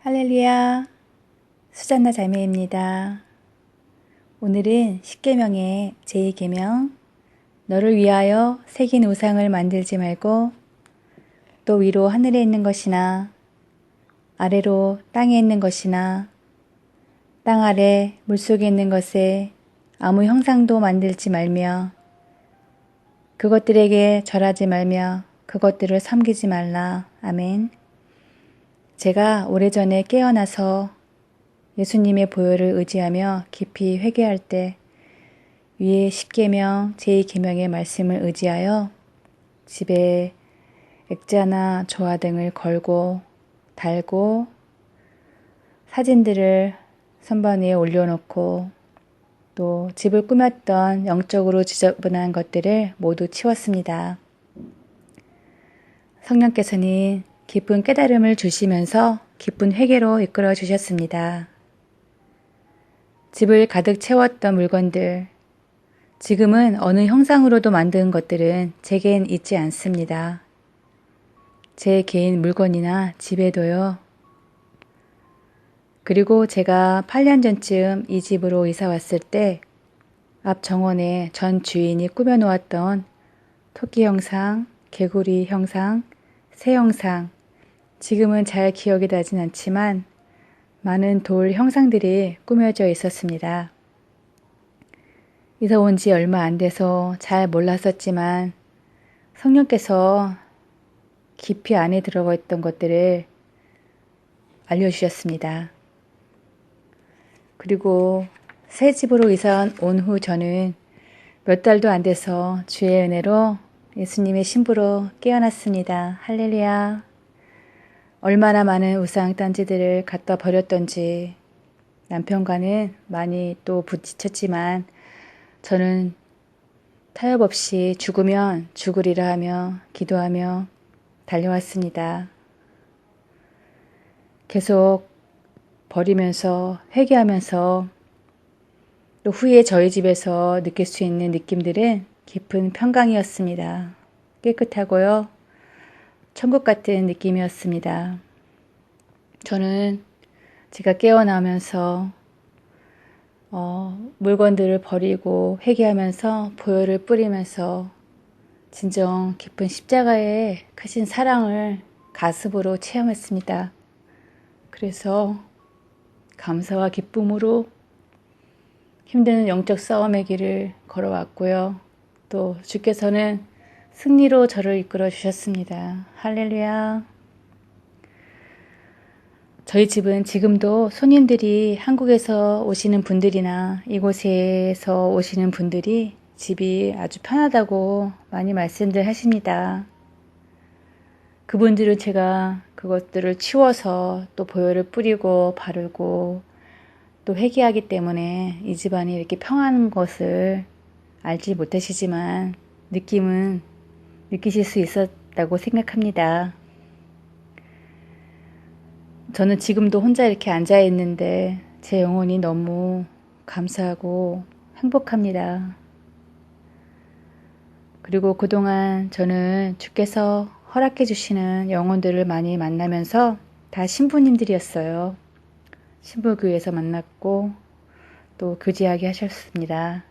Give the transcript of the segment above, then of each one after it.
할렐루야, 수잔나 자매입니다. 오늘은 십계명의 제2계명, 너를 위하여 새긴 우상을 만들지 말고 또 위로 하늘에 있는 것이나 아래로 땅에 있는 것이나 땅 아래 물속에 있는 것에 아무 형상도 만들지 말며 그것들에게 절하지 말며 그것들을 섬기지 말라. 아멘. 제가 오래전에 깨어나서 예수님의 보혈을 의지하며 깊이 회개할 때 위에 십계명 제2계명의 말씀을 의지하여 집에 액자나 조화 등을 걸고 달고 사진들을 선반 위에 올려놓고 또 집을 꾸몄던 영적으로 지저분한 것들을 모두 치웠습니다. 성령께서는 깊은 깨달음을 주시면서 깊은 회개로 이끌어 주셨습니다. 집을 가득 채웠던 물건들, 지금은 어느 형상으로도 만든 것들은 제겐 있지 않습니다. 제 개인 물건이나 집에도요. 그리고 제가 8년 전쯤 이 집으로 이사 왔을 때 앞 정원에 전 주인이 꾸며놓았던 토끼 형상, 개구리 형상, 새 형상, 지금은 잘 기억이 나진 않지만 많은 돌 형상들이 꾸며져 있었습니다. 이사 온 지 얼마 안 돼서 잘 몰랐었지만 성령께서 깊이 안에 들어가 있던 것들을 알려주셨습니다. 그리고 새 집으로 이사 온 후 저는 몇 달도 안 돼서 주의 은혜로 예수님의 신부로 깨어났습니다. 할렐루야. 얼마나 많은 우상 딴지들을 갖다 버렸던지 남편과는 많이 또 부딪혔지만 저는 타협 없이 죽으면 죽으리라 하며 기도하며 달려왔습니다. 계속 버리면서 회개하면서 또 후에 저희 집에서 느낄 수 있는 느낌들은 깊은 평강이었습니다. 깨끗하고요. 천국 같은 느낌이었습니다. 저는 제가 깨어나면서 물건들을 버리고 회개하면서 보혈을 뿌리면서 진정 깊은 십자가의 크신 사랑을 가슴으로 체험했습니다. 그래서 감사와 기쁨으로 힘든 영적 싸움의 길을 걸어왔고요. 또 주께서는 승리로 저를 이끌어 주셨습니다. 할렐루야. 저희 집은 지금도 손님들이 한국에서 오시는 분들이나 이곳에서 오시는 분들이 집이 아주 편하다고 많이 말씀들 하십니다. 그분들은 제가 그것들을 치워서 또 보혈을 뿌리고 바르고 또 회개하기 때문에 이 집안이 이렇게 평안한 것을 알지 못하시지만 느낌은 느끼실 수 있었다고 생각합니다. 저는 지금도 혼자 이렇게 앉아 있는데 제 영혼이 너무 감사하고 행복합니다. 그리고 그동안 저는 주께서 허락해 주시는 영혼들을 많이 만나면서 다 신부님들이었어요. 신부교회에서 만났고 또 교제하게 하셨습니다.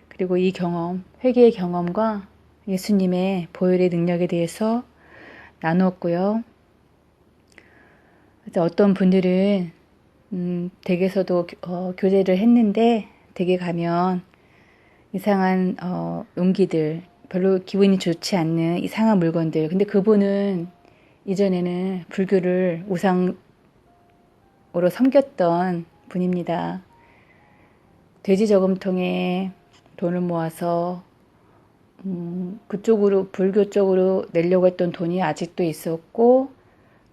그리고 이 경험, 회개의 경험과 예수님의 보혈의 능력에 대해서 나누었고요. 어떤 분들은 댁에서도 교제를 했는데 댁에 가면 이상한 용기들, 별로 기분이 좋지 않는 이상한 물건들. 근데 그분은 이전에는 불교를 우상으로 섬겼던 분입니다. 돼지 저금통에 돈을 모아서 그쪽으로 불교 쪽으로 내려고 했던 돈이 아직도 있었고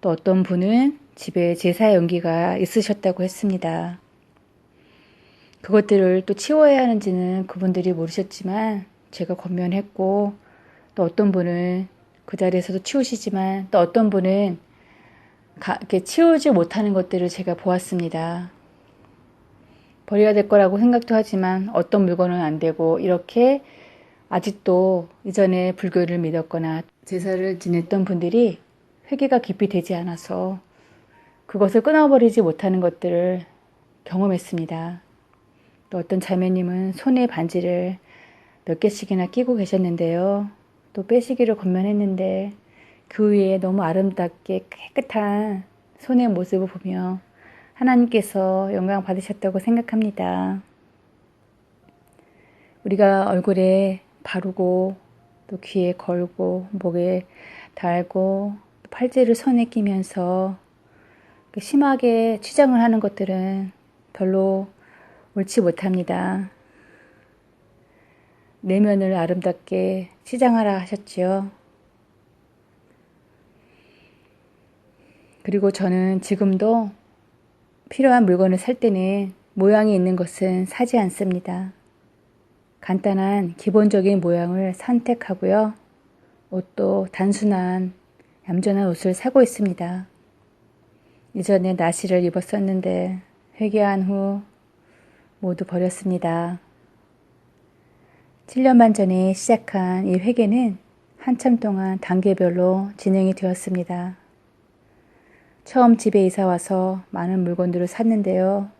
또 어떤 분은 집에 제사 연기가 있으셨다고 했습니다. 그것들을 또 치워야 하는지는 그분들이 모르셨지만 제가 권면했고 또 어떤 분은 그 자리에서도 치우시지만 또 어떤 분은 이렇게 치우지 못하는 것들을 제가 보았습니다. 버려야 될 거라고 생각도 하지만 어떤 물건은 안 되고 이렇게 아직도 이전에 불교를 믿었거나 제사를 지냈던 분들이 회개가 깊이 되지 않아서 그것을 끊어버리지 못하는 것들을 경험했습니다. 또 어떤 자매님은 손에 반지를 몇 개씩이나 끼고 계셨는데요. 또 빼시기를 권면했는데 그 위에 너무 아름답게 깨끗한 손의 모습을 보며 하나님께서 영광 받으셨다고 생각합니다. 우리가 얼굴에 바르고 또 귀에 걸고 목에 달고 팔찌를 손에 끼면서 심하게 치장을 하는 것들은 별로 옳지 못합니다. 내면을 아름답게 치장하라 하셨지요. 그리고 저는 지금도 필요한 물건을 살 때는 모양이 있는 것은 사지 않습니다. 간단한 기본적인 모양을 선택하고요. 옷도 단순한 얌전한 옷을 사고 있습니다. 이전에 나시를 입었었는데 회개한 후 모두 버렸습니다. 7년 반 전에 시작한 이 회개는 한참 동안 단계별로 진행이 되었습니다. 처음 집에 이사 와서 많은 물건들을 샀는데요.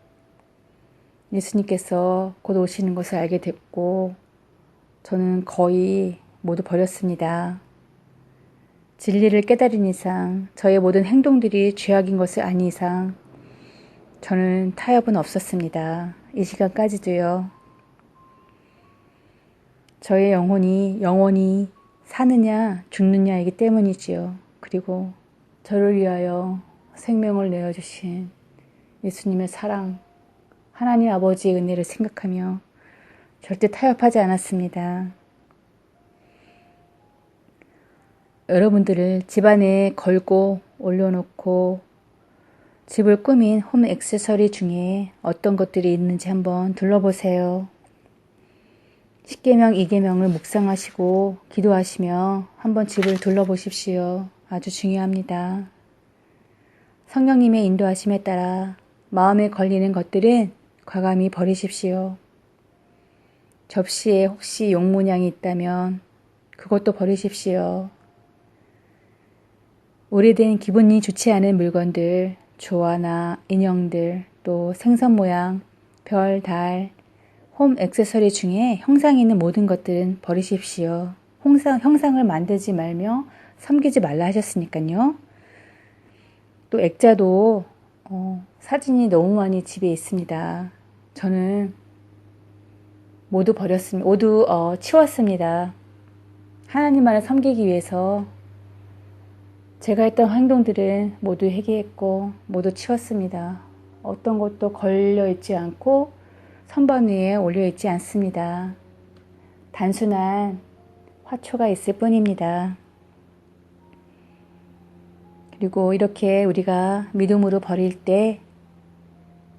예수님께서 곧 오시는 것을 알게 됐고 저는 거의 모두 버렸습니다. 진리를 깨달은 이상 저의 모든 행동들이 죄악인 것을 아는 이상 저는 타협은 없었습니다. 이 시간까지도요. 저의 영혼이 영원히 사느냐 죽느냐이기 때문이지요. 그리고 저를 위하여 생명을 내어주신 예수님의 사랑, 하나님 아버지의 은혜를 생각하며 절대 타협하지 않았습니다. 여러분들을 집안에 걸고 올려놓고 집을 꾸민 홈 액세서리 중에 어떤 것들이 있는지 한번 둘러보세요. 10계명, 2계명을 묵상하시고 기도하시며 한번 집을 둘러보십시오. 아주 중요합니다. 성령님의 인도하심에 따라 마음에 걸리는 것들은 과감히 버리십시오. 접시에 혹시 용문양이 있다면 그것도 버리십시오. 오래된 기분이 좋지 않은 물건들, 조화나 인형들, 또 생선 모양, 별, 달, 홈 액세서리 중에 형상이 있는 모든 것들은 버리십시오. 형상을 만들지 말며 섬기지 말라 하셨으니까요. 또 액자도 사진이 너무 많이 집에 있습니다. 저는 모두 버렸습니다. 모두 치웠습니다. 하나님만을 섬기기 위해서 제가 했던 행동들은 모두 회개했고 모두 치웠습니다. 어떤 것도 걸려있지 않고 선반 위에 올려있지 않습니다. 단순한 화초가 있을 뿐입니다. 그리고 이렇게 우리가 믿음으로 버릴 때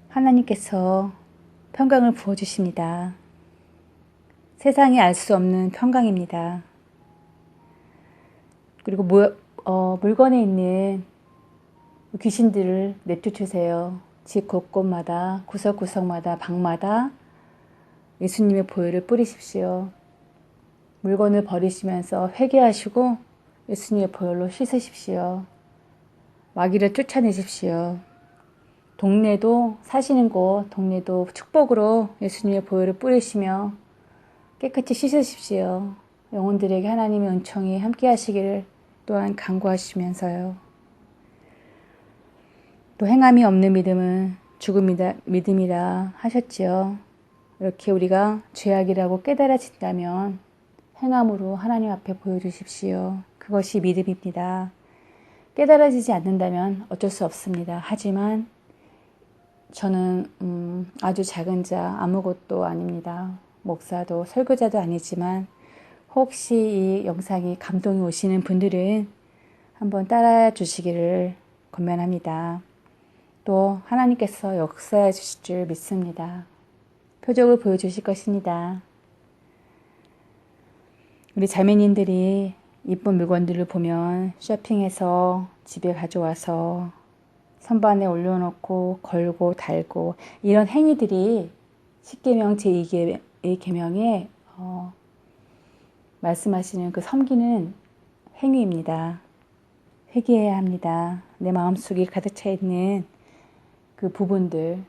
하나님께서 평강을 부어주십니다. 세상이 알 수 없는 평강입니다. 그리고 물건에 있는 귀신들을 내쫓으세요. 집 곳곳마다 구석구석마다 방마다 예수님의 보혈을 뿌리십시오. 물건을 버리시면서 회개하시고 예수님의 보혈로 씻으십시오. 마귀를 쫓아내십시오. 동네도 사시는 곳 동네도 축복으로 예수님의 보혈을 뿌리시며 깨끗이 씻으십시오. 영혼들에게 하나님의 은총이 함께 하시기를 또한 간구하시면서요. 또 행함이 없는 믿음은 믿음이라 하셨지요. 이렇게 우리가 죄악이라고 깨달아진다면 행함으로 하나님 앞에 보여주십시오. 그것이 믿음입니다. 깨달아지지 않는다면 어쩔 수 없습니다. 하지만 저는 아주 작은 자 아무것도 아닙니다. 목사도 설교자도 아니지만 혹시 이 영상이 감동이 오시는 분들은 한번 따라 주시기를 권면합니다. 또 하나님께서 역사해 주실 줄 믿습니다. 표적을 보여주실 것입니다. 우리 자매님들이 이쁜 물건들을 보면 쇼핑해서 집에 가져와서 선반에 올려놓고 걸고 달고 이런 행위들이 10계명 제2계명에 말씀하시는 그 섬기는 행위입니다. 회개해야 합니다. 내 마음속에 가득 차 있는 그 부분들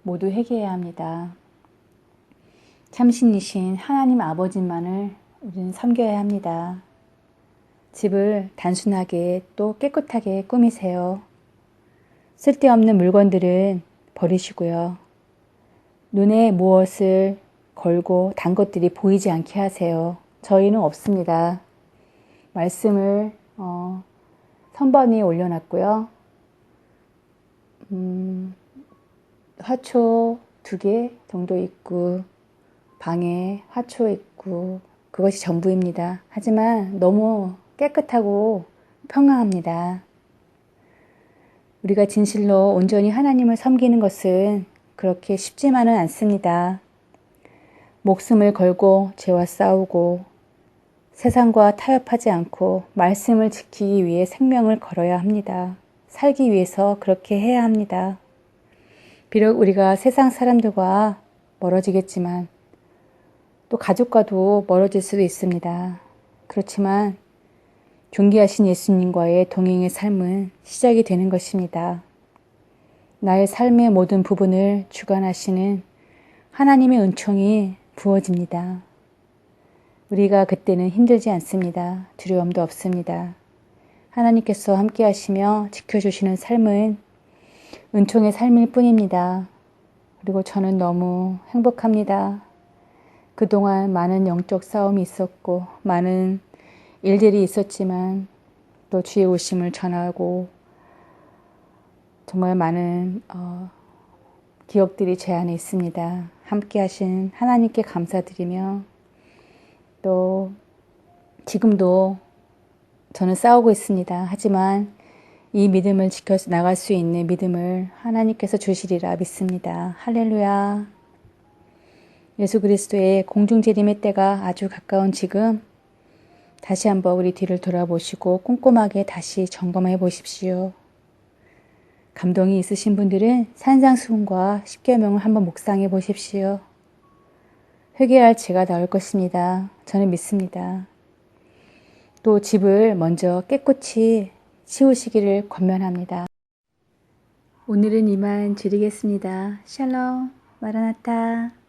모두 회개해야 합니다. 참신이신 하나님 아버지만을 우리는 섬겨야 합니다. 집을 단순하게 또 깨끗하게 꾸미세요. 쓸데없는 물건들은 버리시고요. 눈에 무엇을 걸고 단 것들이 보이지 않게 하세요. 저희는 없습니다. 말씀을 선반 위에 올려놨고요. 화초 2개 정도 있고 방에 화초 있고 그것이 전부입니다. 하지만 너무 깨끗하고 평화합니다. 우리가 진실로 온전히 하나님을 섬기는 것은 그렇게 쉽지만은 않습니다. 목숨을 걸고 죄와 싸우고 세상과 타협하지 않고 말씀을 지키기 위해 생명을 걸어야 합니다. 살기 위해서 그렇게 해야 합니다. 비록 우리가 세상 사람들과 멀어지겠지만 또 가족과도 멀어질 수도 있습니다. 그렇지만 존귀하신 예수님과의 동행의 삶은 시작이 되는 것입니다. 나의 삶의 모든 부분을 주관하시는 하나님의 은총이 부어집니다. 우리가 그때는 힘들지 않습니다. 두려움도 없습니다. 하나님께서 함께 하시며 지켜주시는 삶은 은총의 삶일 뿐입니다. 그리고 저는 너무 행복합니다. 그동안 많은 영적 싸움이 있었고 많은 일들이 있었지만 또 주의 오심을 전하고 정말 많은 기억들이 제 안에 있습니다. 함께 하신 하나님께 감사드리며 또 지금도 저는 싸우고 있습니다. 하지만 이 믿음을 지켜 나갈 수 있는 믿음을 하나님께서 주시리라 믿습니다. 할렐루야. 예수 그리스도의 공중재림의 때가 아주 가까운 지금 다시 한번 우리 뒤를 돌아보시고 꼼꼼하게 다시 점검해 보십시오. 감동이 있으신 분들은 산상수훈과 십계명을 한번 묵상해 보십시오. 회개할 죄가 나올 것입니다. 저는 믿습니다. 또 집을 먼저 깨끗이 치우시기를 권면합니다. 오늘은 이만 드리겠습니다. 샬롬 마라나타.